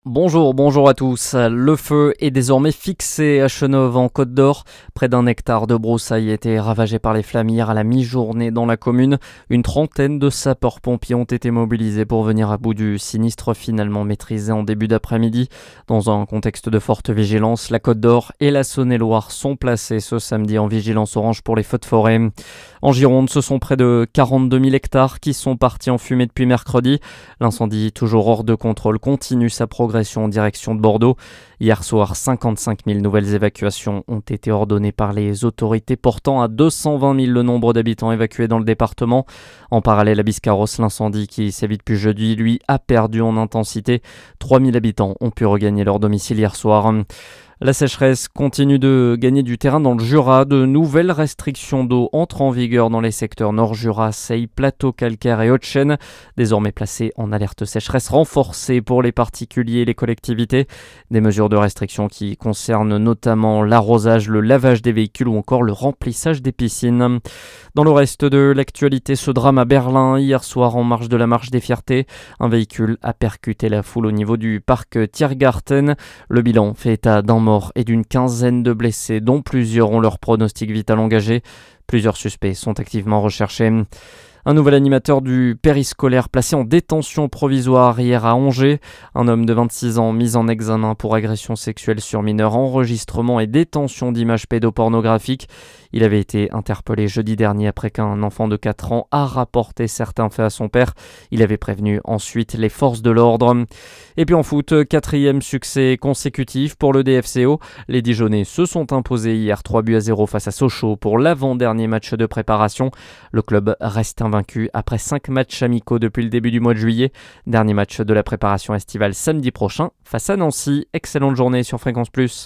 Bonjour à tous. Le feu est désormais fixé à Chenôve en Côte d'Or. Près d'un hectare de broussailles a été ravagé par les flammes hier à la mi-journée dans la commune. Une trentaine de sapeurs-pompiers ont été mobilisés pour venir à bout du sinistre finalement maîtrisé en début d'après-midi. Dans un contexte de forte vigilance, la Côte d'Or et la Saône-et-Loire sont placés ce samedi en vigilance orange pour les feux de forêt. En Gironde, ce sont près de 42 000 hectares qui sont partis en fumée depuis mercredi. L'incendie, toujours hors de contrôle, continue sa progression en direction de Bordeaux. Hier soir, 55 000 nouvelles évacuations ont été ordonnées par les autorités, portant à 220 000 le nombre d'habitants évacués dans le département. En parallèle à Biscarrosse, l'incendie qui sévit depuis jeudi, lui, a perdu en intensité. 3 000 habitants ont pu regagner leur domicile hier soir. La sécheresse continue de gagner du terrain dans le Jura. De nouvelles restrictions d'eau entrent en vigueur dans les secteurs Nord-Jura, Seille, Plateau calcaire et Haute-Chaîne, désormais placés en alerte sécheresse renforcée pour les particuliers et les collectivités. Des mesures de restriction qui concernent notamment l'arrosage, le lavage des véhicules ou encore le remplissage des piscines. Dans le reste de l'actualité, ce drame à Berlin, hier soir en marge de la Marche des Fiertés. Un véhicule a percuté la foule au niveau du parc Tiergarten. Le bilan fait état d'un mort et d'une quinzaine de blessés, dont plusieurs ont leur pronostic vital engagé. Plusieurs suspects sont activement recherchés. Un nouvel animateur du périscolaire placé en détention provisoire hier à Angers. Un homme de 26 ans mis en examen pour agression sexuelle sur mineur, enregistrement et détention d'images pédopornographiques. Il avait été interpellé jeudi dernier après qu'un enfant de 4 ans a rapporté certains faits à son père. Il avait prévenu ensuite les forces de l'ordre. Et puis en foot, quatrième succès consécutif pour le DFCO. Les Dijonais se sont imposés hier 3-0 face à Sochaux pour l'avant-dernier match de préparation. Le club reste invaincu après 5 matchs amicaux depuis le début du mois de juillet. Dernier match de la préparation estivale samedi prochain face à Nancy. Excellente journée sur Fréquence Plus.